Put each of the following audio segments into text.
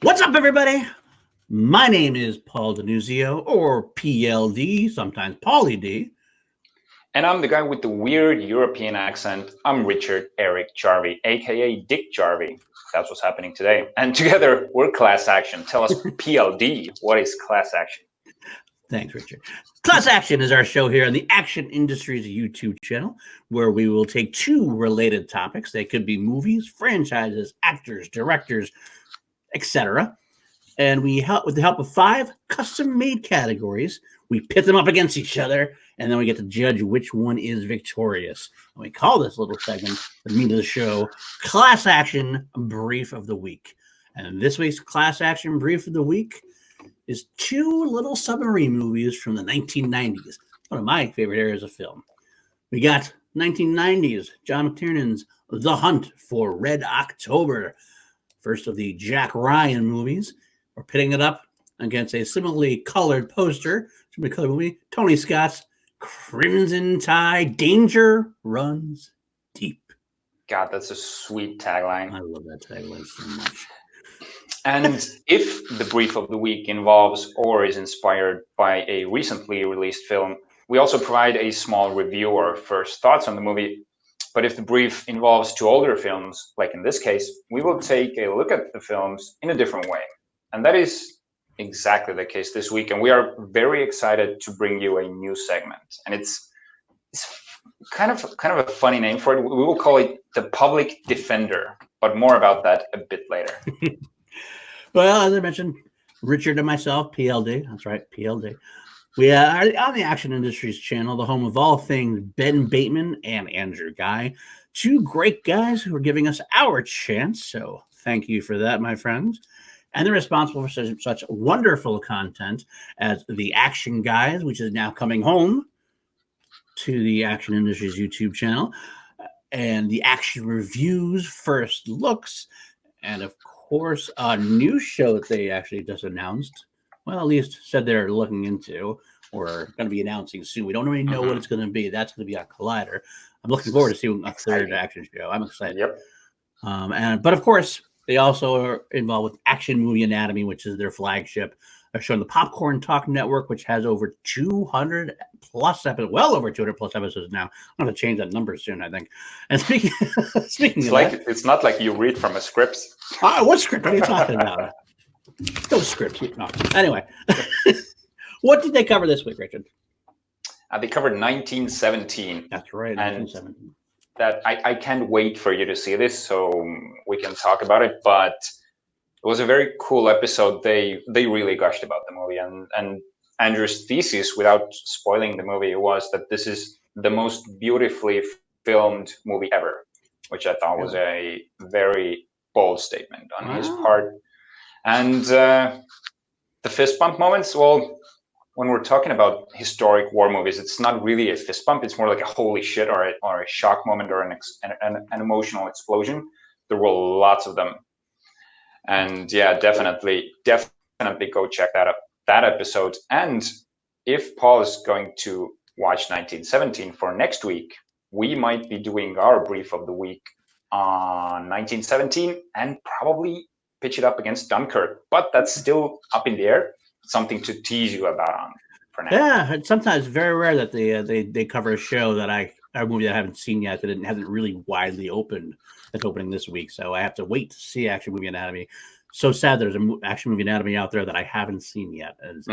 What's up, everybody? My name is Paul Denuzio, or PLD, sometimes Paulie D. And I'm the guy with the weird European accent. I'm Richard Eric Jarvie, aka Dick Jarvie. That's what's happening today. And together, we're Class Action. Tell us, PLD, what is Class Action? Thanks, Richard. Class Action is our show here on the Action Industries YouTube channel, where we will take two related topics. They could be movies, franchises, actors, directors, etc. And we help with the help of 5 custom-made categories. We pit them up against each other, and then we get to judge which one is victorious. And we call this little segment, the meat of the show, Class Action Brief of the Week. And this week's Class Action Brief of the Week is 2 little submarine movies from the 1990s. One of my favorite eras of film. We got 1990s, John McTiernan's The Hunt for Red October, first of the Jack Ryan movies. We're pitting it up against a similarly colored poster, similarly colored movie, Tony Scott's Crimson Tide, Danger Runs Deep. God, that's a sweet tagline. I love that tagline so much. And if the brief of the week involves or is inspired by a recently released film, we also provide a small review or first thoughts on the movie. But if the brief involves 2 older films, like in this case, we will take a look at the films in a different way. And that is exactly the case this week. And we are very excited to bring you a new segment. And it's kind of a funny name for it. We will call it The Public Defender, but more about that a bit later. Well, as I mentioned, Richard and myself, PLD, that's right, PLD. We are on the Action Industries channel, the home of all things Ben Bateman and Andrew Guy, 2 great guys who are giving us our chance. So thank you for that, my friends. And they're responsible for such wonderful content as The Action Guys, which is now coming home to the Action Industries YouTube channel, and the Action Reviews, First Looks, and of course, a new show that they actually just announced. Well, at least said they're looking into or going to be announcing soon. We don't really know what it's going to be. That's going to be on Collider. I'm looking forward to seeing a third action show. I'm excited. Yep. But of course, they also are involved with Action Movie Anatomy, which is their flagship. They're showing the Popcorn Talk Network, which has over 200 plus episodes, well over 200 plus episodes now. I'm going to change that number soon, I think. And speaking of that, it's not like you read from a script. What script are you talking about? No script. No. Anyway, what did they cover this week, Richard? They covered 1917. That's right, 1917. That I can't wait for you to see this so we can talk about it. But it was a very cool episode. They really gushed about the movie, and Andrew's thesis, without spoiling the movie, was that this is the most beautifully filmed movie ever, which I thought was a very bold statement on his part. And the fist bump moments, well, when we're talking about historic war movies, it's not really a fist bump. It's more like a holy shit or a shock moment or an emotional explosion. There were lots of them. And yeah, definitely go check that episode. And if Paul is going to watch 1917 for next week, we might be doing our brief of the week on 1917 and probably pitch it up against Dunkirk. But that's still up in the air. Something to tease you about on for now. Yeah, it's sometimes very rare that they cover a show that a movie that I haven't seen yet, that it hasn't really widely opened. That's opening this week, so I have to wait to see Action Movie Anatomy. So sad there's an Action Movie Anatomy out there that I haven't seen yet. It's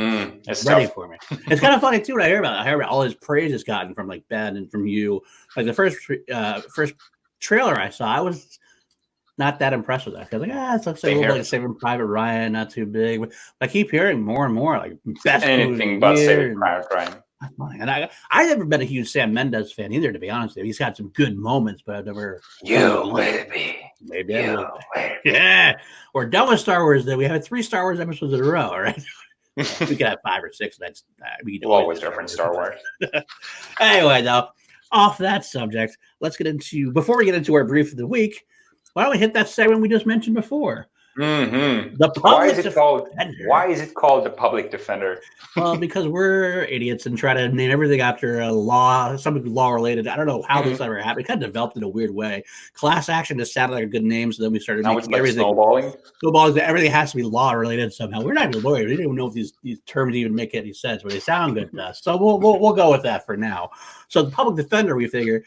ready tough for me. It's kind of funny too. What I hear about it. I hear about all his praise it's gotten from like Ben and from you. Like the first trailer I saw, I was not that impressed with that. I was like, it looks like a little like Saving Private Ryan, not too big. But I keep hearing more and more like best anything but Saving Private Ryan. And I've never been a huge Sam Mendes fan either, to be honest with you. He's got some good moments, but I've never. You will be. Maybe I will be. Yeah. We're done with Star Wars, though. We have 3 Star Wars episodes in a row, all right? We could have 5 or 6. That's we'll always reference Star Wars. Anyway, though, off that subject, let's get into, before we get into our brief of the week, why don't we hit that segment we just mentioned before? Mm-hmm. The Why public is it called? defender. Why is it called the public defender? Well, because we're idiots and try to name everything after a law, something law related. I don't know how this ever happened. It kind of developed in a weird way. Class action just sounded like a good name, so then we started Now it's making like everything snowballing. Everything has to be law related somehow. We're not even lawyers. We don't even know if these terms even make any sense, but they sound good to us. So we'll go with that for now. So the public defender, we figure,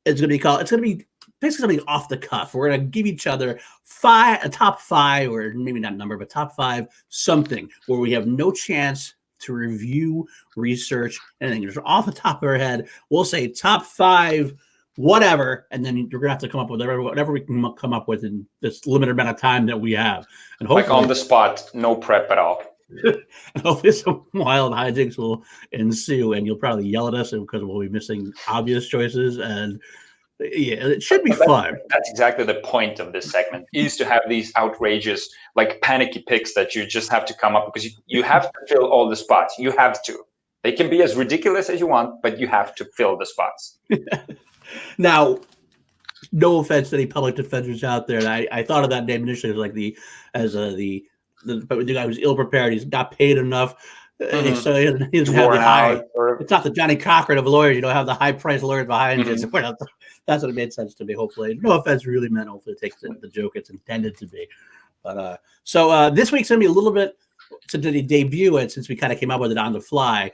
is going to be called. It's going to be basically something off the cuff. We're going to give each other a top five, or maybe not number, but top five something where we have no chance to review, research, anything. Just off the top of our head, we'll say top five, whatever, and then you're gonna have to come up with whatever we can come up with in this limited amount of time that we have. And hopefully, like on the spot, no prep at all. And hopefully some wild hijinks will ensue, and you'll probably yell at us because we'll be missing obvious choices. And yeah, it should be fun. That's exactly the point of this segment, is to have these outrageous, like panicky picks that you just have to come up, because you have to fill all the spots. You have to. They can be as ridiculous as you want, but you have to fill the spots. Now, no offense to any public defenders out there. I thought of that name initially as like the guy who's ill prepared. He's not paid enough. So he doesn't have the high. It's not the Johnny Cochran of lawyers. You don't have the high price lawyers behind you. So that's what it made sense to me. Hopefully, no offense really meant. Hopefully, it takes the joke it's intended to be. But so this week's gonna be a little bit to debut it, since we kind of came up with it on the fly.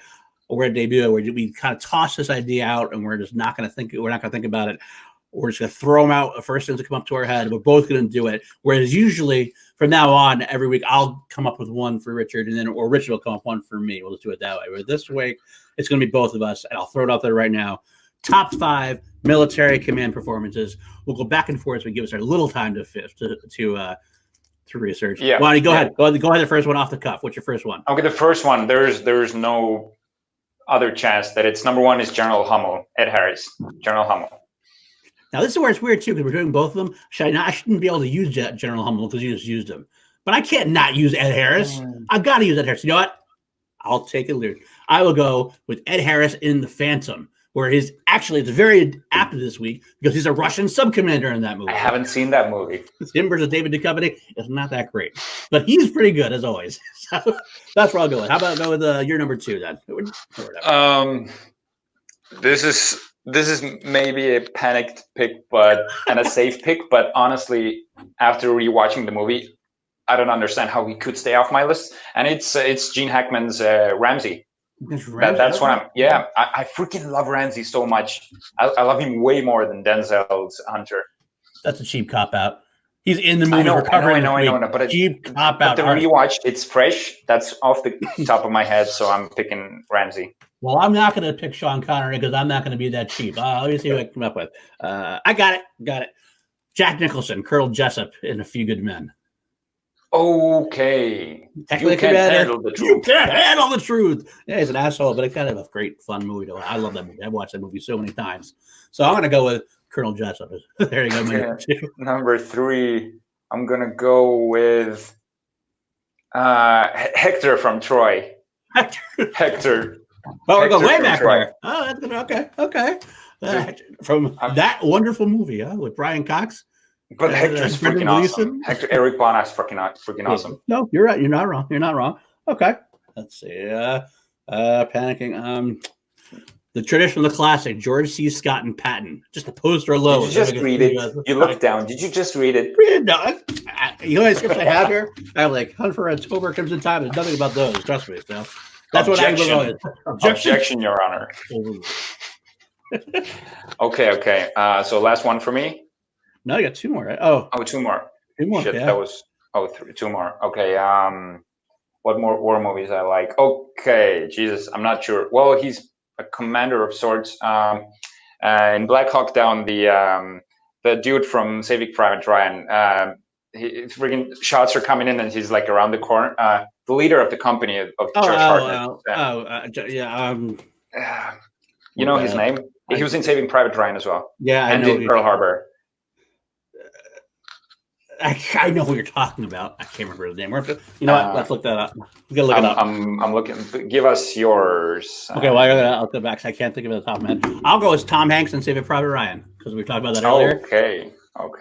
We're gonna debut it where we kind of toss this idea out, and we're just not gonna think. We're not gonna think about it. We're just gonna throw them out. The first things that come up to our head. We're both gonna do it. Whereas usually from now on, every week I'll come up with one for Richard, and then or Richard will come up with one for me. We'll just do it that way. But this week it's gonna be both of us, and I'll throw it out there right now. Top 5 military command performances. We'll go back and forth. So we give us a little time to research. Yeah. Why don't you go ahead? Go ahead. The first one off the cuff. What's your first one? Okay, the first one. There's no other chance that it's number one is General Hummel, Ed Harris, General Hummel. Now this is where it's weird too, because we're doing both of them. I shouldn't be able to use General Hummel because you just used him, but I can't not use Ed Harris. I've got to use Ed Harris. You know what? I'll take it, Luke. I will go with Ed Harris in The Phantom, where he's actually it's very apt this week because he's a Russian sub-commander in that movie. I haven't seen that movie. Him versus David Duchovny is not that great, but he's pretty good as always. So that's where I'll go with. How about go with your number 2 then? This is maybe a panicked pick, and a safe pick. But honestly, after rewatching the movie, I don't understand how he could stay off my list. And it's Gene Hackman's Ramsey. That's what I'm. Yeah, I freaking love Ramsey so much. I love him way more than Denzel's Hunter. That's a cheap cop out. He's in the movie. I know, but cheap cop out. But the rewatch, it's fresh. That's off the top of my head, so I'm picking Ramsey. Well, I'm not going to pick Sean Connery because I'm not going to be that cheap. Let me see what I come up with. I got it. Jack Nicholson, Colonel Jessup in A Few Good Men. Okay. You can't handle the truth. You can't handle the truth. Yeah, he's an asshole, but it's kind of a great, fun movie. I love that movie. I've watched that movie so many times. So I'm going to go with Colonel Jessup. There you go. Number 2. Number 3, I'm going to go with Hector from Troy. Hector. Oh, we're going way back there. Oh, that's good. Okay. From that wonderful movie, with Brian Cox. But Hector's freaking awesome. Eric Bana's freaking awesome. No, you're right. You're not wrong. Okay. Let's see. Panicking. The traditional, the classic, George C. Scott and Patton. Just a poster alone. Did you just read it? You looked down. Did you just read it? No. You know what scripts I have here? I have like Hunt for Red October, Crimson Tide. There's nothing about those. Trust me. So that's Objection. what I look at. Objection, Your Honor. Okay. So last one for me. No, you got 2 more, right? 2 more. 2 more. Shit, yeah. that was 2 more. Okay. What more war movies I like? Okay, Jesus, I'm not sure. Well, he's a commander of sorts. In Black Hawk Down, the dude from Saving Private Ryan, freaking shots are coming in, and he's like around the corner. The leader of the company of George Hartnett. You know his name? He was in Saving Private Ryan as well. Yeah, and in Pearl Harbor. I know who you're talking about. I can't remember his name. You know what? Let's look that up. We gotta look it up. I'm looking. Give us yours. Okay, well, I'll go back. I can't think of it at the top of my head. I'll go as Tom Hanks and Saving Private Ryan because we talked about that earlier. Okay.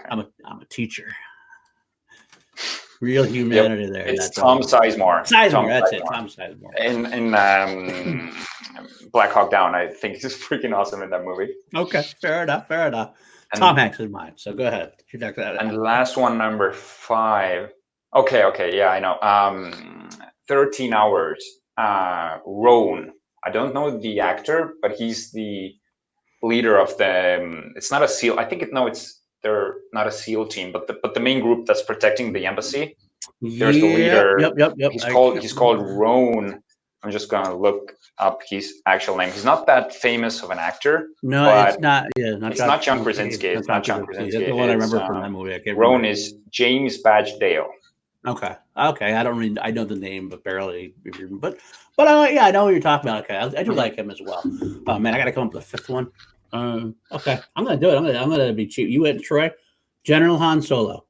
I'm a teacher. Real humanity there. It's That's Tom Sizemore. Sizemore, that's it. Tom Sizemore. In Black Hawk Down, I think he's freaking awesome in that movie. Okay, fair enough. And Tom Hanks is mine, so go ahead. You check that out. And last one, number 5. Okay, yeah, I know. 13 Hours. Roan. I don't know the actor, but he's the leader of the. It's not a SEAL. I think they're not a SEAL team, but the main group that's protecting the embassy. There's the leader. Yep. He's called Roan. I'm just gonna look up his actual name. He's not that famous of an actor. No, it's not. Yeah, it's not John Krasinski. It's not John Krasinski. That's the one I remember from that movie. I can't Roan remember. is James Badge Dale. Okay. I know the name, but barely. But yeah, I know what you're talking about. Okay, I do like him as well. Oh man, I got to come up with a 5th one. Okay, I'm gonna do it. I'm gonna be cheap. You went Troy, General Han Solo.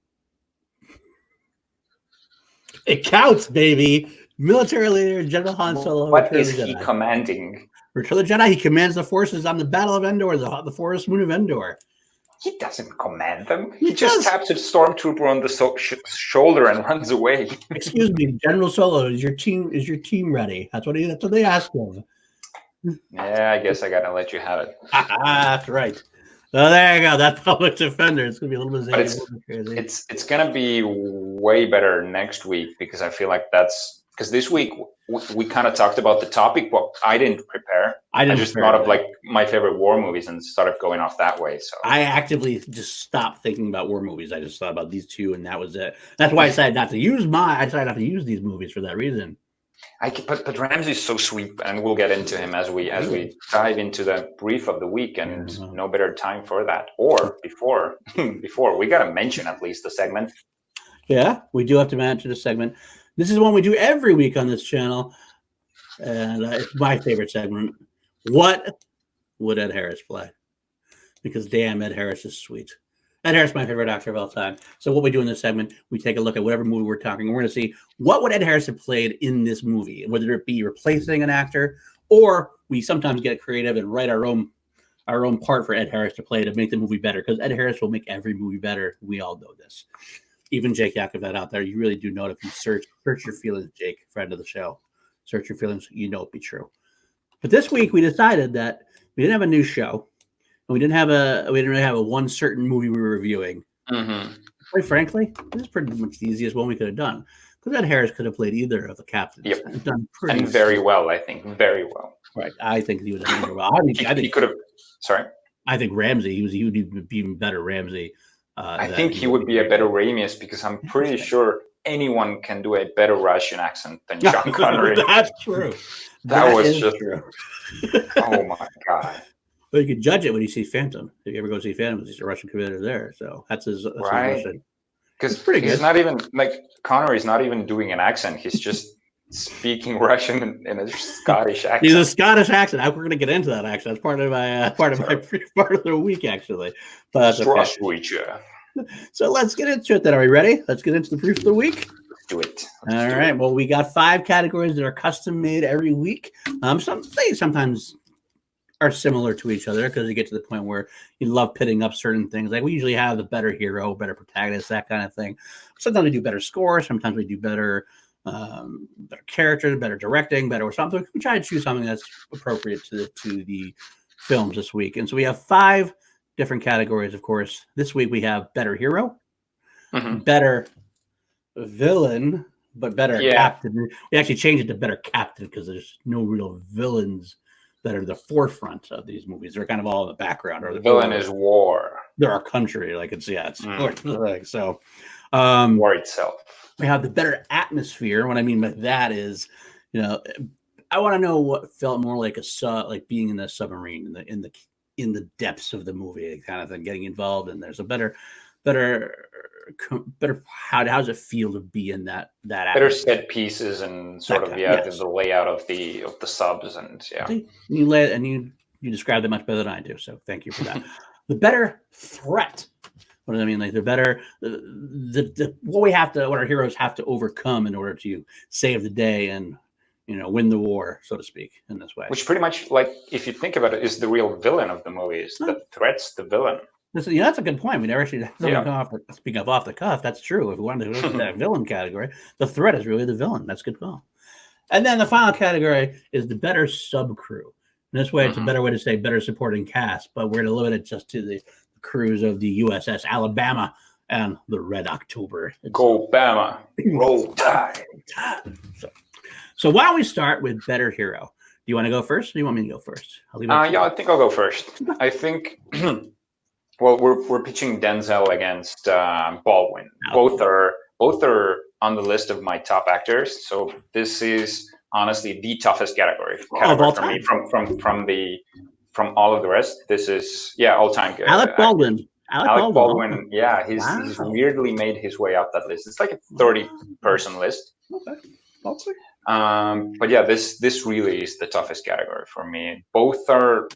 It counts, baby. Military leader General Han Solo. What is he commanding? Return of the Jedi. He commands the forces on the Battle of Endor, the forest moon of Endor. He doesn't command them. He just taps a stormtrooper on the shoulder and runs away. Excuse me, General Solo. Is your team ready? That's what they ask him. Yeah, I guess I gotta let you have it. That's right. So there you go. That's Public Defender. It's gonna be a little bit crazy. It's gonna be way better next week because I feel like because this week we kind of talked about the topic, but I didn't prepare. I just thought of like my favorite war movies and started going off that way. So I actively just stopped thinking about war movies. I just thought about these two, and that was it. That's why I decided not to use these movies for that reason. But Ramsey's so sweet, and we'll get into him as we dive into the brief of the week, and no better time for that. Or before we got to mention at least the segment. Yeah, we do have to mention the segment. This is one we do every week on this channel, and it's my favorite segment. What would Ed Harris play? Because damn, Ed Harris is sweet. Ed Harris is my favorite actor of all time. So what we do in this segment, we take a look at whatever movie we're talking. We're going to see what would Ed Harris have played in this movie, whether it be replacing an actor, or we sometimes get creative and write our own part for Ed Harris to play to make the movie better. Because Ed Harris will make every movie better. We all know this. Even Jake Yakovlet out there, you really do know it if you search your feelings, Jake, friend of the show. Search your feelings, you know it be true. But this week we decided that we didn't have a new show, and we didn't really have a one certain movie we were reviewing. Mm-hmm. Quite frankly, this is pretty much the easiest one we could have done because Ed Harris could have played either of the captains. Yep. And done and very well, I think, very well. Right, I think he would have done very well. I think he could have. Sorry, I think Ramsey. He would be even better Ramsey. I think he would be a better Ramis because I'm pretty sure anyone can do a better Russian accent than Sean Connery. That's true. That was just true. Oh my god! But you can judge it when you see Phantom. If you ever go see Phantom, he's a Russian commander there, so that's his right. Because he's not even like Connery's not even doing an accent. He's just speaking Russian in a Scottish accent. He's a Scottish accent. We're going to get into that. Actually, that's part of the week. Actually, but that's okay. So let's get into it. Then, are we ready? Let's get into the brief of the week. Let's do it. All right. Well, we got 5 categories that are custom made every week. Sometimes are similar to each other because you get to the point where you love pitting up certain things. Like we usually have the better hero, better protagonist, that kind of thing. Sometimes we do better score. Sometimes we do better characters, better directing, better or something. We try to choose something that's appropriate to the films this week. And so we have 5 different categories, of course. This week we have better hero, better villain, but better captain. We actually changed it to better captain because there's no real villains that are the forefront of these movies. They're kind of all in the background. Or the villain is war. They're our country. Like it's like so. War itself. We have the better atmosphere. What I mean by that is, I want to know what felt more like like being in the submarine in the depths of the movie, kind of thing, getting involved. And there's a better. How does it feel to be in that better set pieces and sort of the layout of the subs and you described it much better than I do. So thank you for that. The better threat. What does I mean? Like the better, what our heroes have to overcome in order to save the day and, win the war, so to speak, in this way. Which pretty much, like, if you think about it, is the real villain of the movie. Is the threat's the villain. That's a good point. We never actually Yeah. speaking of off the cuff. That's true. If we wanted to look at that villain category, the threat is really the villain. That's a good call. And then the final category is the better sub crew. And this way, it's a better way to say better supporting cast, but we're going to limit it just to the crews of the USS Alabama and the Red October. Go Bama. Roll Tide. So why don't we start with better hero? Do you want to go first, or do you want me to go first? I think I'll go first. I think. Well, we're pitching Denzel against Baldwin. Both are on the list of my top actors. So this is honestly the toughest category for me from all of the rest. This is all time good. Alec Baldwin. Alec Baldwin. Yeah, he's weirdly made his way up that list. It's like a 30-person list. Okay. But yeah, this really is the toughest category for me. Both of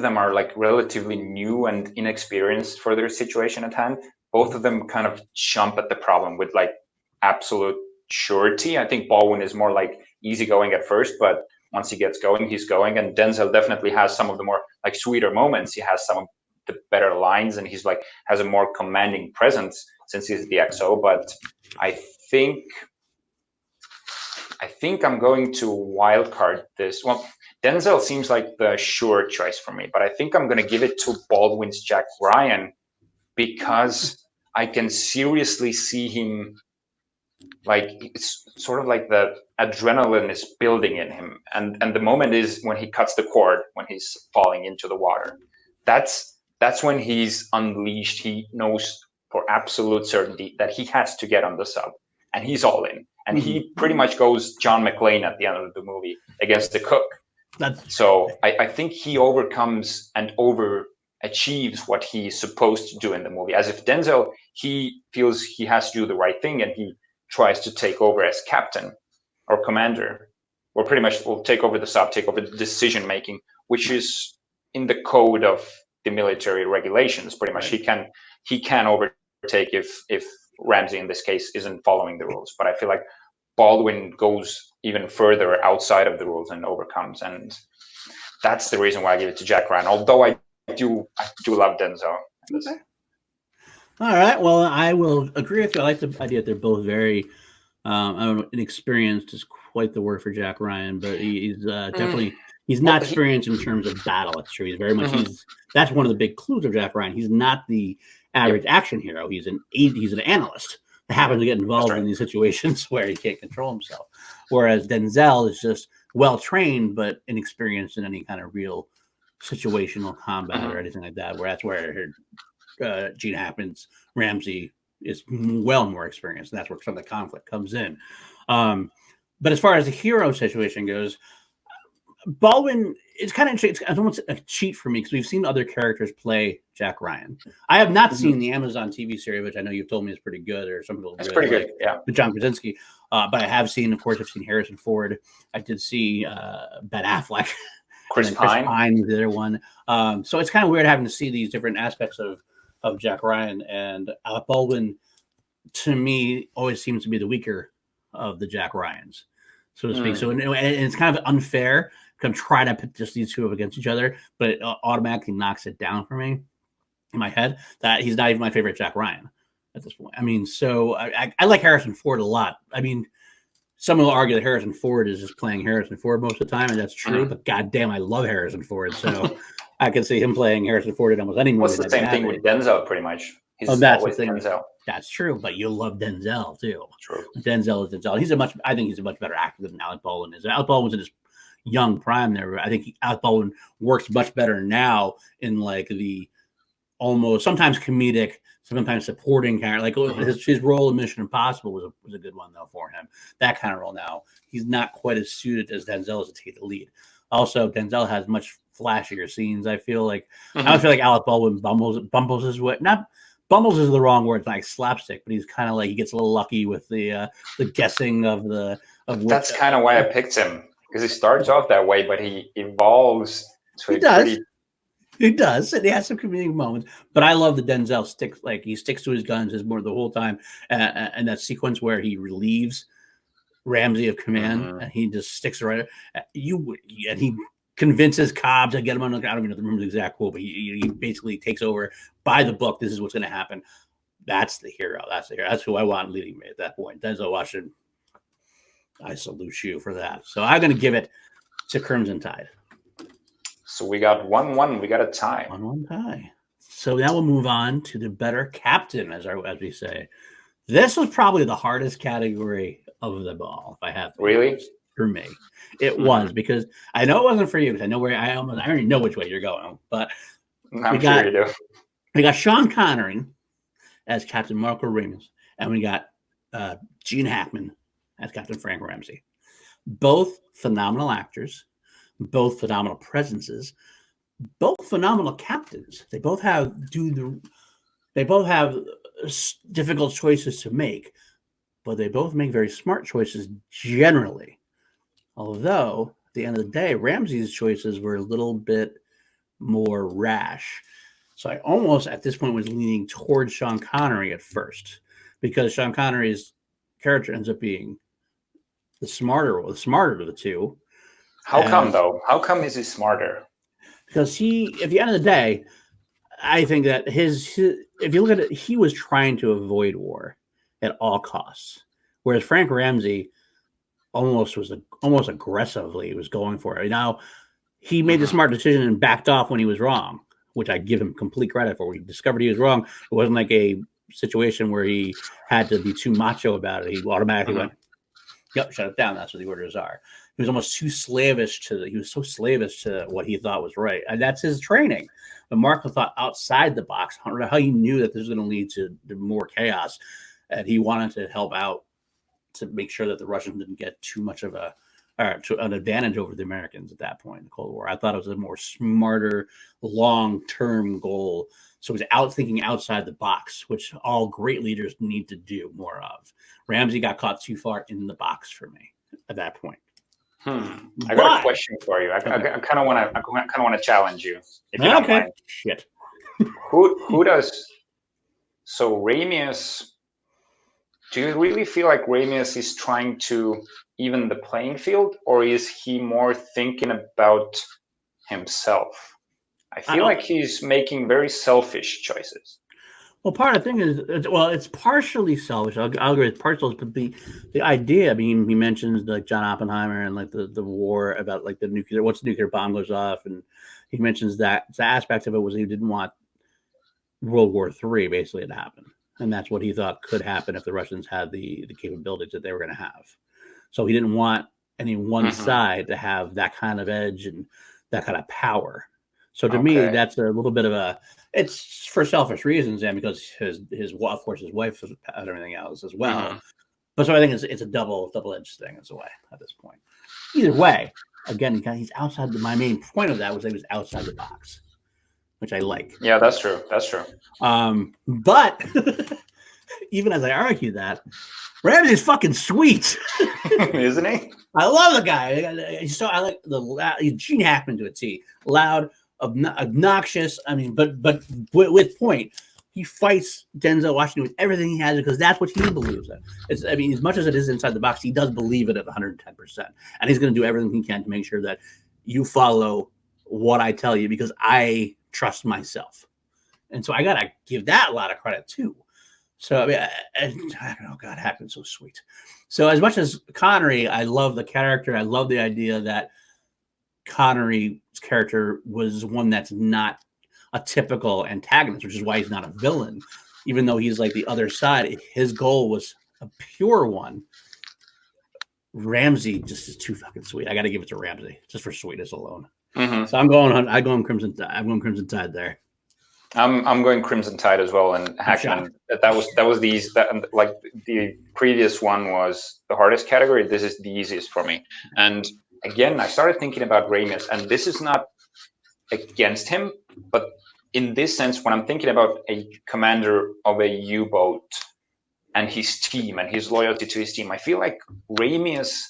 them are like relatively new and inexperienced for their situation at hand. Both of them kind of jump at the problem with like absolute surety. I think Baldwin is more like easygoing at first, but once he gets going, he's going. And Denzel definitely has some of the more like sweeter moments. He has some of the better lines, and he's like has a more commanding presence since he's the XO. But I think I'm going to wildcard this. Well, Denzel seems like the sure choice for me, but I think I'm going to give it to Baldwin's Jack Ryan because I can seriously see him, like, it's sort of like the adrenaline is building in him. And the moment is when he cuts the cord, when he's falling into the water. That's when he's unleashed. He knows for absolute certainty that he has to get on the sub, and he's all in. And he pretty much goes John McClane at the end of the movie against the cook. So I think he overcomes and overachieves what he's supposed to do in the movie. As if Denzel, he feels he has to do the right thing, and he tries to take over as captain or commander, or pretty much will take over the sub, take over the decision making, which is in the code of the military regulations. Pretty much, he can overtake if Ramsey in this case isn't following the rules. But I feel like Baldwin goes even further outside of the rules and overcomes, and that's the reason why I give it to Jack Ryan. Although I do love Denzel. Okay. All right. Well, I will agree with you. I like the idea that they're both very, I don't know, inexperienced is quite the word for Jack Ryan, but he's definitely he's not experienced in terms of battle. It's true. He's very much that's one of the big clues of Jack Ryan. He's not the average action hero. He's an analyst that happens to get involved in these situations where he can't control himself. Whereas Denzel is just well trained but inexperienced in any kind of real situational combat or anything like that. Where that's where Gene Hackman's Ramsey is well more experienced, and that's where some of the conflict comes in. But as far as the hero situation goes, Baldwin, it's kind of interesting. It's almost a cheat for me because we've seen other characters play Jack Ryan. I have not seen the Amazon TV series, which I know you've told me is pretty good, or some people. It's pretty good, yeah. With John Krasinski, but I have seen, of course, I've seen Harrison Ford. I did see Ben Affleck. Chris Pine was the other one. So it's kind of weird having to see these different aspects of Jack Ryan, and Alec Baldwin, to me, always seems to be the weaker of the Jack Ryans, so to speak. So and it's kind of unfair. Can try to put just these two up against each other, but it automatically knocks it down for me in my head that he's not even my favorite Jack Ryan at this point. I mean, so I like Harrison Ford a lot. I mean, some will argue that Harrison Ford is just playing Harrison Ford most of the time, and that's true. But goddamn, I love Harrison Ford, so I can see him playing Harrison Ford in almost any movie. What's the same thing with Denzel, pretty much? He's always Denzel. That's true, but you love Denzel too. True. Denzel is Denzel. I think he's a much better actor than Alec Baldwin is. Alec Baldwin's in his young prime there. I think Alec Baldwin works much better now in like the almost sometimes comedic, sometimes supporting character. Like his role in Mission Impossible was a good one though for him. That kind of role now. He's not quite as suited as Denzel is to take the lead. Also, Denzel has much flashier scenes. I feel like I don't feel like Alec Baldwin bumbles his way. Not bumbles is the wrong word. It's like slapstick, but he's kind of like he gets a little lucky with the guessing of the. That's kind of why I picked him. Because he starts off that way, but he evolves to He does, and he has some comedic moments. But I love the Denzel sticks to his guns is more the whole time, and that sequence where he relieves Ramsey of command, and he just sticks right. And he convinces Cobb to get him on. I don't even remember the exact quote, but he basically takes over by the book. This is what's going to happen. That's the hero. That's who I want leading me at that point. Denzel Washington. I salute you for that. So I'm going to give it to Crimson Tide. So we got 1-1. We got a tie. 1-1 tie. So now we'll move on to the better captain, as we say. This was probably the hardest category of them all, if I have to. Really? For me. It was, because I know it wasn't for you, because I know I already know which way you're going. But I'm sure you do. We got Sean Connery as Captain Marco Ramos, and we got Gene Hackman as Captain Frank Ramsey. Both phenomenal actors, both phenomenal presences, both phenomenal captains. They both have difficult choices to make, but they both make very smart choices generally. Although at the end of the day, Ramsey's choices were a little bit more rash. So I almost at this point was leaning towards Sean Connery at first, because Sean Connery's character ends up being the smarter of the two. How come though? How come is he smarter? Because at the end of the day, I think that if you look at it, he was trying to avoid war at all costs, whereas Frank Ramsey almost aggressively was going for it. Now, he made the smart decision and backed off when he was wrong, which I give him complete credit for. When he discovered he was wrong, it wasn't like a situation where he had to be too macho about it. He automatically went, "Yep, shut it down. That's what the orders are." He was almost too slavish he was so slavish to what he thought was right. And that's his training. But Marco thought outside the box. I don't know how he knew that this was going to lead to more chaos. And he wanted to help out to make sure that the Russians didn't get too much of an advantage over the Americans at that point in the Cold War. I thought it was a more smarter, long-term goal. So he was thinking outside the box, which all great leaders need to do more of. Ramsey got caught too far in the box for me at that point. I got a question for you. I kind of want to challenge you, if you don't mind. Shit. Who does? So Ramius. Do you really feel like Ramius is trying to even the playing field, or is he more thinking about himself? I feel like he's making very selfish choices. Well, part of the thing is, it's partially selfish. I'll agree with partial, but the idea. I mean, he mentions like John Oppenheimer and like the war about like once the nuclear bomb goes off, and he mentions that the aspect of it was he didn't want World War III basically to happen, and that's what he thought could happen if the Russians had the capabilities that they were going to have. So he didn't want any one side to have that kind of edge and that kind of power. So to me, that's a little bit of it's for selfish reasons, and because his wife and everything else as well. But so I think it's a double-edged thing as a way at this point. Either way, again, he's outside. My main point of that was that he was outside the box, which I like. Yeah, that's true. That's true. But even as I argue that, Ramsey's fucking sweet, isn't he? I love the guy. So I like Gene Hackman to a T. Loud, obnoxious. I mean, but with point. He fights Denzel Washington with everything he has because that's what he believes in. As much as it is inside the box, he does believe it at 110%, and he's going to do everything he can to make sure that you follow what I tell you because I trust myself. And so I gotta give that a lot of credit too. So I mean, I don't know. God, Hackman's so sweet. So as much as Connery, I love the character. I love the idea that Connery's character was one that's not a typical antagonist, which is why he's not a villain, even though he's like the other side. His goal was a pure one. Ramsey just is too fucking sweet. I got to give it to Ramsey just for sweetness alone. So I'm going Crimson Tide. I'm going Crimson Tide there. I'm going Crimson Tide as well. And Hackman, that was like the previous one was the hardest category. This is the easiest for me. And again, I started thinking about Ramius, and this is not against him, but in this sense, when I'm thinking about a commander of a U-boat and his team and his loyalty to his team, I feel like Ramius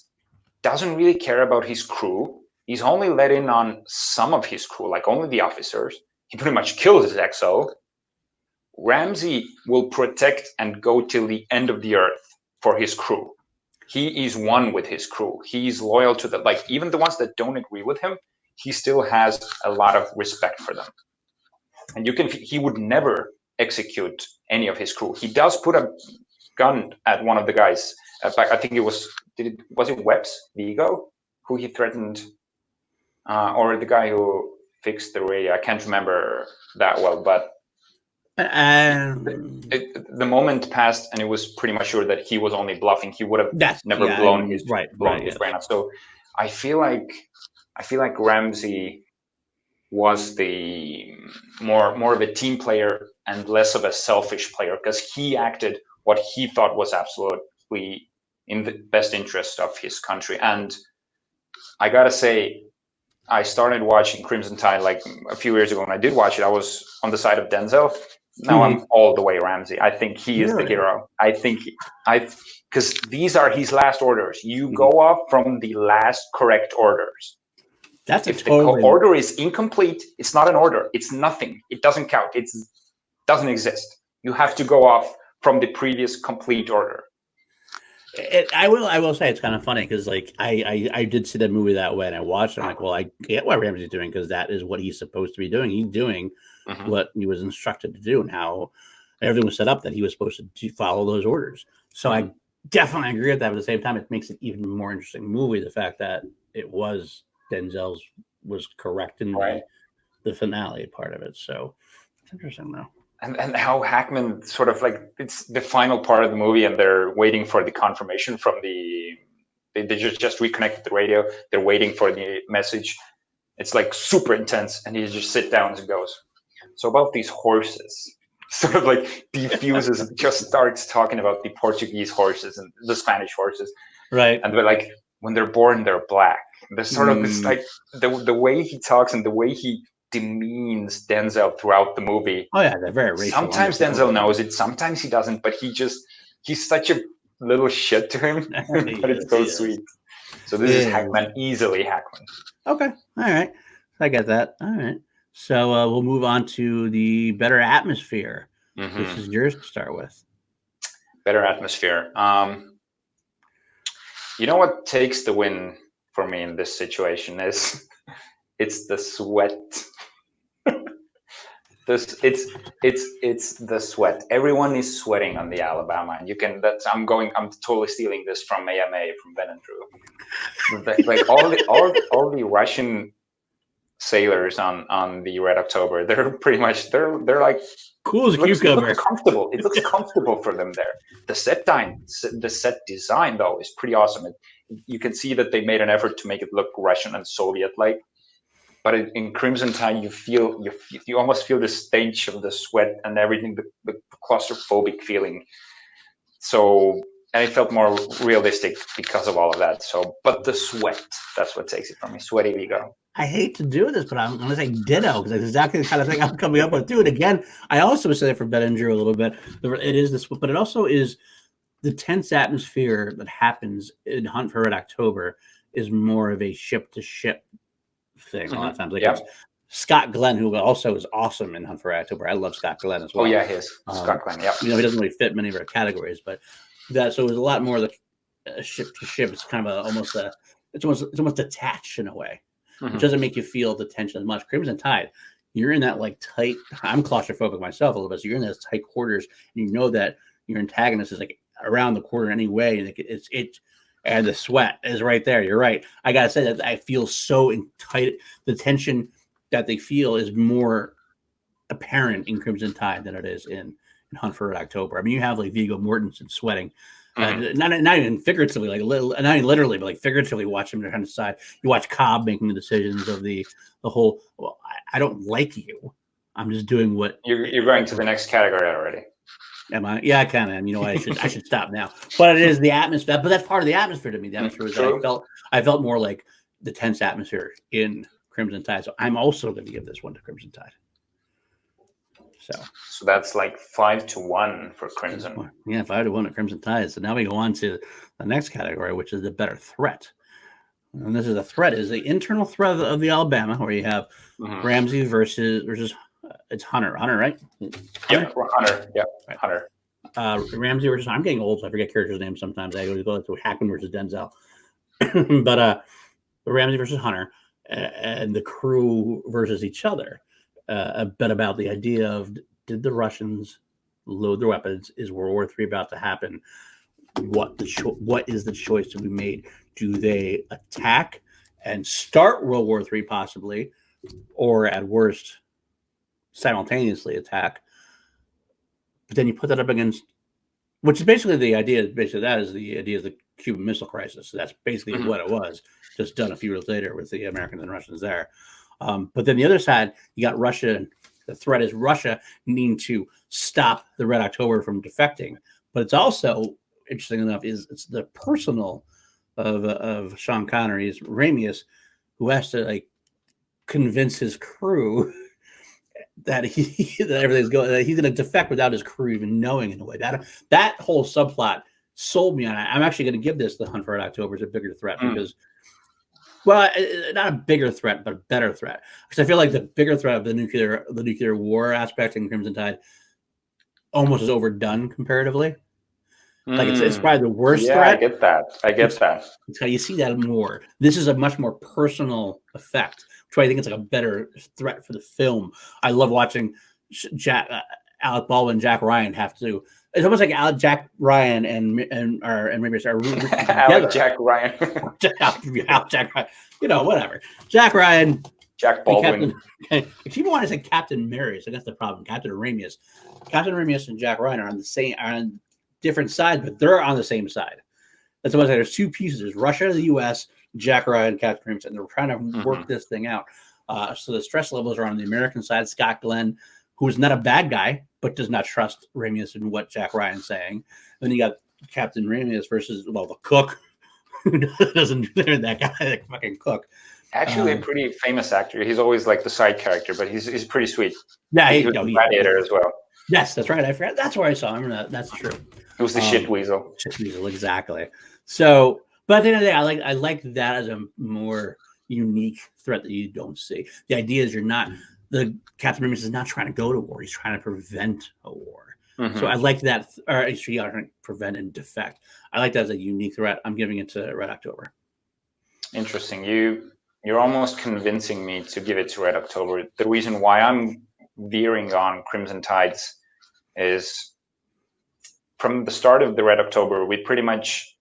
doesn't really care about his crew. He's only let in on some of his crew, like only the officers. He pretty much kills his XO. Ramsey will protect and go till the end of the earth for his crew. He is one with his crew. He's loyal to even the ones that don't agree with him, he still has a lot of respect for them. And he would never execute any of his crew. He does put a gun at one of the guys. I think it was Webbs Vigo who he threatened, or the guy who fixed the radio. I can't remember that well, but the moment passed, and it was pretty much sure that he was only bluffing. He would have never blown his brain up. So I feel like Ramsey was the more of a team player and less of a selfish player, because he acted what he thought was absolutely in the best interest of his country. And I gotta say, I started watching Crimson Tide like a few years ago. When I did watch it, I was on the side of Denzel. Now I'm all the way Ramsey. I think he is the hero. Because these are his last orders. You go off from the last correct orders. If the order is incomplete, it's not an order. It's nothing. It doesn't count. It doesn't exist. You have to go off from the previous complete order. I will say it's kind of funny because like I did see that movie that way, and I watched it. I'm like, well, I get what Ramsey's doing, because that is what he's supposed to be doing. He's doing what he was instructed to do, and how everything was set up that he was supposed to follow those orders. So I definitely agree with that. But at the same time, it makes it even more interesting movie, the fact that it was Denzel's was correct in the finale part of it. So it's interesting though. And how Hackman sort of like, it's the final part of the movie, and they're waiting for the confirmation from they just reconnected the radio. They're waiting for the message. It's like super intense, and he just sits down and goes, so about these horses, sort of like defuses and just starts talking about the Portuguese horses and the Spanish horses. Right. And they're like, when they're born, they're black. There's sort of this like the way he talks and the way he demeans Denzel throughout the movie. Oh yeah, they're very racial. Sometimes Denzel knows it, sometimes he doesn't, but he's such a little shit to him. But it's so sweet. So this is Hackman, easily Hackman. Okay, all right, I get that. All right, so we'll move on to the better atmosphere. This is yours to start with. Better atmosphere. You know what takes the win for me in this situation is it's the sweat. It's the sweat. Everyone is sweating on the Alabama, and I'm totally stealing this from AMA, from Ben and Drew. Like all the Russian sailors on the Red October, they're pretty much they're like cool as a cucumber. It looks comfortable. It looks comfortable for them there. The set design though is pretty awesome. You can see that they made an effort to make it look Russian and Soviet-like. But in Crimson Tide, you almost feel the stench of the sweat and everything, the claustrophobic feeling. So, and it felt more realistic because of all of that. So, but the sweat, that's what takes it from me. Sweaty Vigo. I hate to do this, but I'm going to say ditto, because that's exactly the kind of thing I'm coming up with. Dude, again, I also say for Ben and Drew a little bit. It is this, but it also is the tense atmosphere that happens in Hunt for Red October is more of a ship-to-ship thing a lot of times. Like Scott Glenn, who also is awesome in Hunt for Red October. I love Scott Glenn as well. Oh yeah, he is. Scott Glenn. Yeah, he doesn't really fit many of our categories, but that so it was a lot more of the ship to ship. It's kind of it's almost detached in a way. It doesn't make you feel the tension as much. Crimson Tide, you're in that like tight. I'm claustrophobic myself a little bit, so you're in those tight quarters, and you know that your antagonist is like around the corner anyway, and it's. And the sweat is right there. You're right. I gotta say that I feel so tight. The tension that they feel is more apparent in Crimson Tide than it is in Hunt for Red October. I mean, you have like Viggo Mortensen sweating, not even figuratively, like not even literally, but like figuratively. Watch him on the side. You watch Cobb making the decisions of the whole. Well, I don't like you. I'm just doing what you're going to the next category already. Am I? Yeah, I kind of am. You know, I should stop now. But it is the atmosphere. But that's part of the atmosphere to me. The atmosphere is that I felt more like the tense atmosphere in Crimson Tide. So I'm also going to give this one to Crimson Tide. So that's like 5-1 for Crimson. Yeah, 5-1 to Crimson Tide. So now we go on to the next category, which is the better threat. And this is the threat is the internal threat of the Alabama, where you have Ramsey versus it's Hunter. Hunter, right? Yeah, Hunter. Yeah, right. Hunter. Ramsey versus I'm getting old, so I forget characters' names sometimes. I always go to Hackman versus Denzel. But Ramsey versus Hunter. and the crew versus each other, but about the idea of, did the Russians load their weapons? Is World War III about to happen? What is the choice to be made? Do they attack and start World War III possibly, or at worst simultaneously attack? But then you put that up against, which is basically the idea. Basically, that is the idea of the Cuban Missile Crisis. So that's basically what it was, just done a few years later with the Americans and Russians there. But then the other side, you got Russia. And the threat is Russia needing to stop the Red October from defecting. But it's also, interesting enough, it's the personal of Sean Connery's Ramius, who has to like convince his crew that that everything's going, that he's going to defect without his crew even knowing. In a way, that whole subplot sold me on it. I'm actually going to give this The Hunt for Red October as a bigger threat because, well, not a bigger threat, but a better threat. Because I feel like the bigger threat of the nuclear war aspect in Crimson Tide almost is overdone comparatively. Like it's probably the worst threat. I get that. It's how you see that more. This is a much more personal effect. That's why I think it's like a better threat for the film. I love watching Alec Baldwin, Jack Ryan have to. It's almost like Jack Ryan and maybe it's Alec Jack Ryan. Jack Ryan. Whatever. Jack Ryan. Jack Baldwin. I keep wanting to say Captain Mary, so that's the problem. Captain Ramius and Jack Ryan are on different sides, but they're on the same side. That's what I say. There's two pieces. There's Russia, the U.S., Jack Ryan, Captain Ramius, and they're trying to work this thing out. So the stress levels are on the American side. Scott Glenn, who is not a bad guy, but does not trust Ramius and what Jack Ryan's saying. Then you got Captain Ramius versus, the cook, who doesn't do that guy, that fucking cook. Actually, a pretty famous actor. He's always like the side character, but he's pretty sweet. Yeah, he was a gladiator as well. Yes, that's right. I forgot. That's where I saw him. That's true. It was the shit weasel. Shit weasel, exactly. So, but at the end of the day, I like that as a more unique threat that you don't see. The idea is the Captain Ramius is not trying to go to war. He's trying to prevent a war. So I like that. Or actually, prevent and defect. I like that as a unique threat. I'm giving it to Red October. Interesting. You're almost convincing me to give it to Red October. The reason why I'm veering on Crimson Tides is from the start of the Red October, we pretty much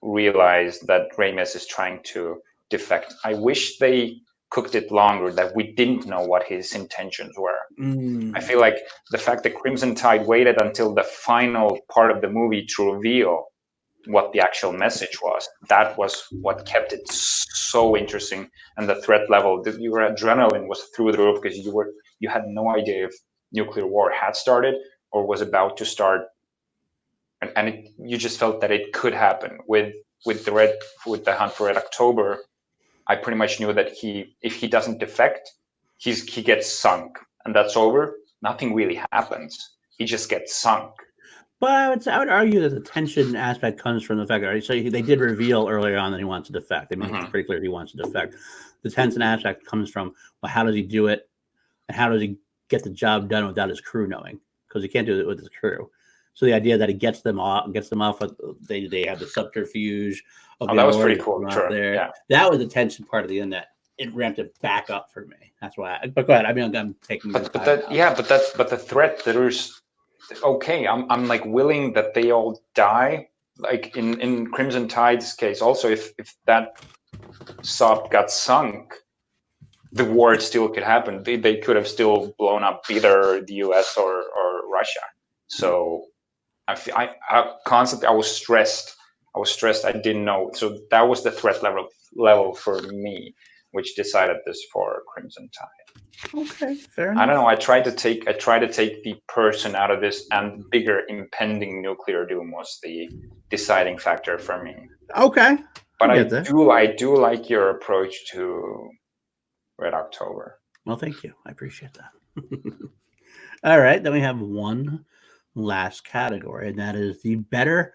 realized that Ramius is trying to defect. I wish they cooked it longer, that we didn't know what his intentions were. I feel like the fact that Crimson Tide waited until the final part of the movie to reveal what the actual message was, that was what kept it so interesting. And the threat level, your adrenaline was through the roof because you had no idea if nuclear war had started or was about to start, and you just felt that it could happen. With the Hunt for Red October, I pretty much knew that if he doesn't defect, he gets sunk, and that's over. Nothing really happens. He just gets sunk. But I would argue that the tension aspect comes from the fact that they did reveal earlier on that he wants to defect. They made it pretty clear he wants to defect. The tension aspect comes from, well, how does he do it, and how does he get the job done without his crew knowing? Because he can't do it with his crew. So the idea that he gets them off, they have the subterfuge. That was pretty cool. Sure. There. Yeah. That was the tension part of the end that it ramped it back up for me. That's why. But go ahead. I mean, I'm taking. But the threat, there's okay. I'm like willing that they all die. Like in Crimson Tide's case, also if that sub got sunk, the war still could happen. They could have still blown up either the US or Russia. So I constantly, I was stressed. I didn't know. So that was the threat level for me, which decided this for Crimson Tide. Okay, fair enough. I don't know. I tried to take the person out of this, and bigger impending nuclear doom was the deciding factor for me. Okay, but I do like your approach to Red October. Well, thank you. I appreciate that. All right, then we have one last category, and that is the better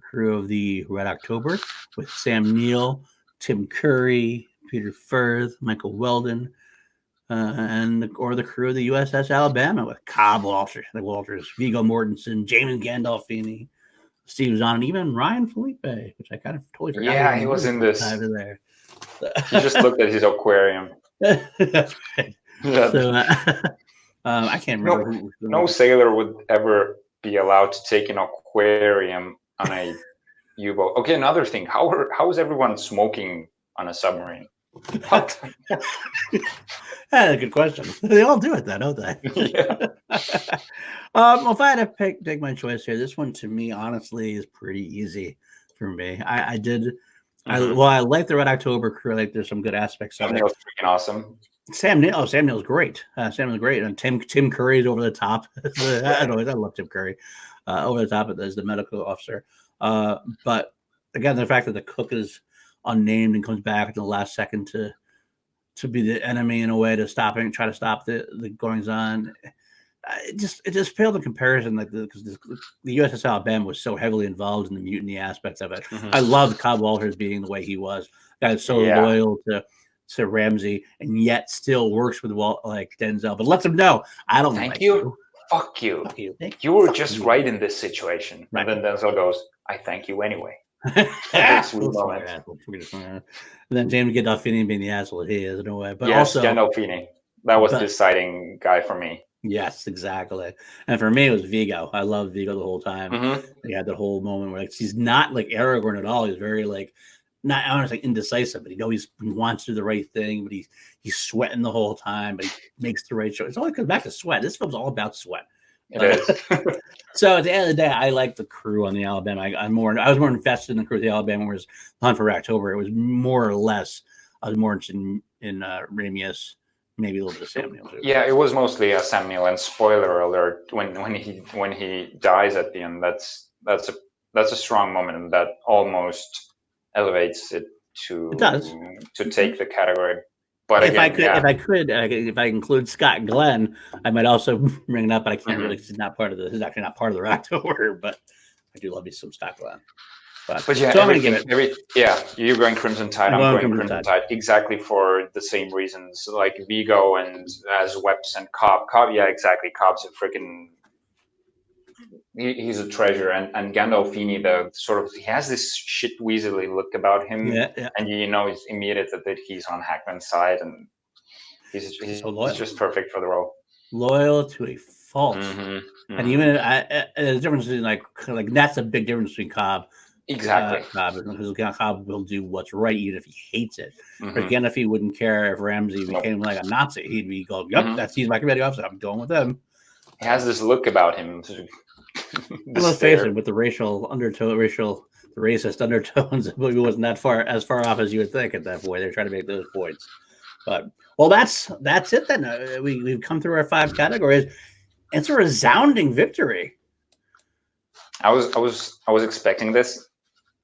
crew of the Red October, with Sam Neill, Tim Curry, Peter Firth, Michael Weldon, or the crew of the USS Alabama with Cobb Walters, Viggo Mortensen, James Gandolfini, Steve Zahn, and even Ryan Felipe, which I kind of totally forgot. Yeah, he was in this. There. He just looked at his aquarium. That's right. So I can't remember. No sailor would ever be allowed to take an aquarium on a U-boat. Okay, another thing. How is everyone smoking on a submarine? What? That's a good question. They all do it, though, don't they? Yeah. Well, if I had to take my choice here, this one to me, honestly, is pretty easy for me. I like the Red October crew. I think there's some good aspects of it. Neil's freaking awesome. Sam Neill's great. Sam Neill's great, and Tim Curry's over the top. I love Tim Curry. Over the top as the medical officer. But again, the fact that the cook is unnamed and comes back at the last second to be the enemy in a way to try to stop the goings on. It just paled in comparison, like because the USS Alabama was so heavily involved in the mutiny aspects of it. Mm-hmm. I loved Cobb Walters being the way he was. Guy was so loyal to Ramsey, and yet still works with like Denzel, but lets him know I don't thank like you. Fuck you. Fuck you. You were just right in this situation. Right. And then Denzel goes, I thank you anyway. Sweet moment. And then James Gandolfini being the asshole he is in a way. But yes, also Gandolfini. That was the deciding guy for me. Yes, exactly. And for me, it was Vigo. I loved Vigo the whole time. Mm-hmm. He had that whole moment where he's not like arrogant at all. He's very not honestly indecisive, but he wants to do the right thing, but he's sweating the whole time, but he makes the right choice. It all comes back to sweat. This film's all about sweat. It is. So at the end of the day, I like the crew on the Alabama. I was more invested in the crew of the Alabama, whereas Hunt for October, it was more or less. I was more interested in Ramius, maybe a little bit of Sam Neill too. Yeah, it was mostly Sam Neill. And spoiler alert: when he dies at the end, that's a strong moment, and that almost elevates it to take the category. But if I include Scott Glenn, I might also bring it up, but I can't really. He's not part of the. He's actually not part of the October, but I do love me some Scott Glenn. But yeah, so I'm gonna give it. You're going Crimson Tide. I'm going Crimson Tide exactly for the same reasons, like Vigo and as Webs and Cobb. Yeah, exactly. Cobb's a freaking. He's a treasure, and Gandolfini, he has this shit weaselly look about him, and it's immediate that he's on Hackman's side, and he's just perfect for the role. Loyal to a fault, and even the difference is like that's a big difference between Cobb. Exactly. Because Cobb will do what's right even if he hates it. But again, if he wouldn't care if Ramsey became like a Nazi, he'd be going, "Yep, he's my committee officer. I'm going with him." He has this look about him. Let's face it, with the the racist undertones, it wasn't as far off as you would think at that point. They're trying to make those points. But that's it then. We've come through our 5 categories. It's a resounding victory. I was expecting this.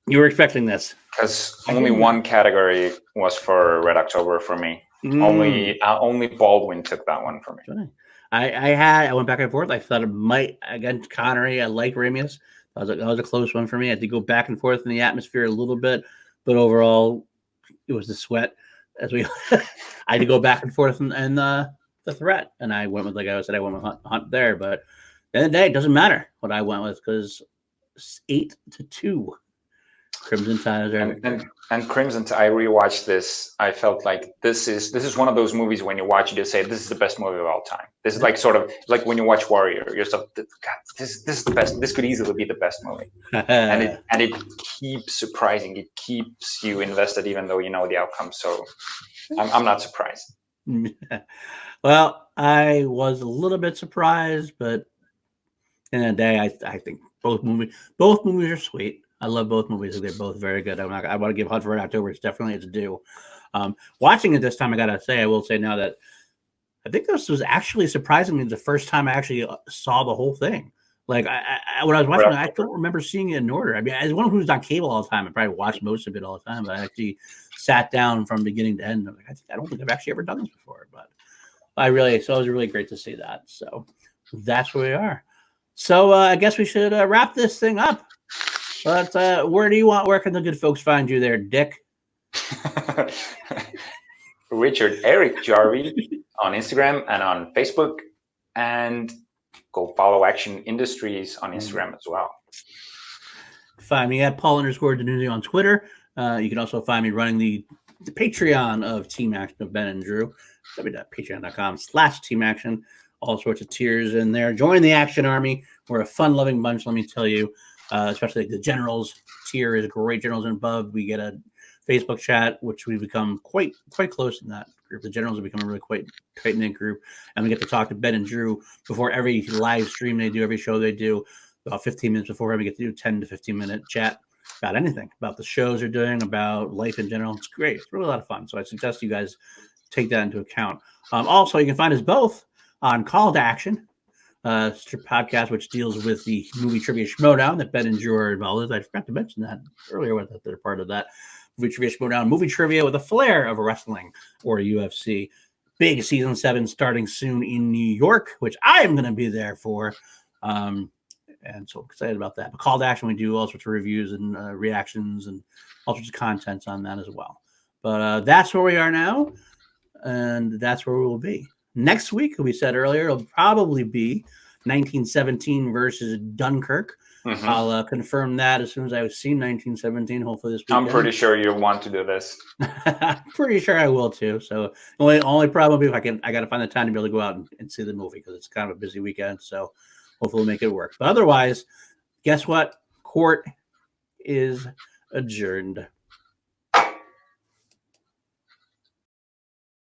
You were expecting this because only one category was for Red October for me. Only Baldwin took that one for me. I went back and forth. I thought it might against Connery. I like Ramius. That was a close one for me. I had to go back and forth in the atmosphere a little bit, but overall, it was the sweat. I had to go back and forth and the threat, and I went with I went with Hunt there. But at the end of the day, it doesn't matter what I went with because 8-2. Crimson Tide and Crimson Tide. I rewatched this. I felt like this is one of those movies when you watch it, you say this is the best movie of all time. This is like sort of like when you watch Warrior. You're so God, this is the best. This could easily be the best movie. and it keeps surprising. It keeps you invested even though you know the outcome. So I'm not surprised. Well, I was a little bit surprised, but in the day, I think both movies are sweet. I love both movies. They're both very good. I want to give Hunt for Red October. It's definitely its due. Watching it this time, I will say now that I think this was actually surprisingly the first time I actually saw the whole thing. Like when I was watching it, I don't remember seeing it in order. I mean, as one who's on cable all the time, I probably watched most of it all the time, but I actually sat down from beginning to end. I don't think I've actually ever done this before, but it was really great to see that. So that's where we are. So I guess we should wrap this thing up. But where can the good folks find you there, Dick? Richard Eric Jarvie on Instagram and on Facebook, and go follow Action Industries on Instagram as well. Find me at Paul_Denuzio on Twitter. You can also find me running the Patreon of Team Action of Ben and Drew, www.patreon.com/Team Action. All sorts of tiers in there. Join the Action Army. We're a fun-loving bunch, let me tell you. Especially the Generals tier is great. Generals and above. We get a Facebook chat, which we've become quite close in that group. The Generals have become a really quite tight-knit group. And we get to talk to Ben and Drew before every live stream they do, every show they do. About 15 minutes before we get to do 10 to 15-minute chat about anything, about the shows they're doing, about life in general. It's great. It's really a lot of fun. So I suggest you guys take that into account. Also, you can find us both on Call to Action, podcast, which deals with the movie trivia schmodown that Ben and Drew are involved with. I forgot to mention that earlier when they're part of that. Movie trivia schmodown, movie trivia with a flair of wrestling or UFC. Big season 7 starting soon in New York, which I am going to be there for. And so excited about that. But Call to Action, we do all sorts of reviews and reactions and all sorts of content on that as well. But that's where we are now, and that's where we will be. Next week, we said earlier, it'll probably be 1917 versus Dunkirk. Mm-hmm. I'll confirm that as soon as I've seen 1917, hopefully this weekend. I'm pretty sure you want to do this. I'm pretty sure I will too. So the only problem will be if I got to find the time to be able to go out and see the movie because it's kind of a busy weekend. So hopefully we'll make it work. But otherwise, guess what? Court is adjourned.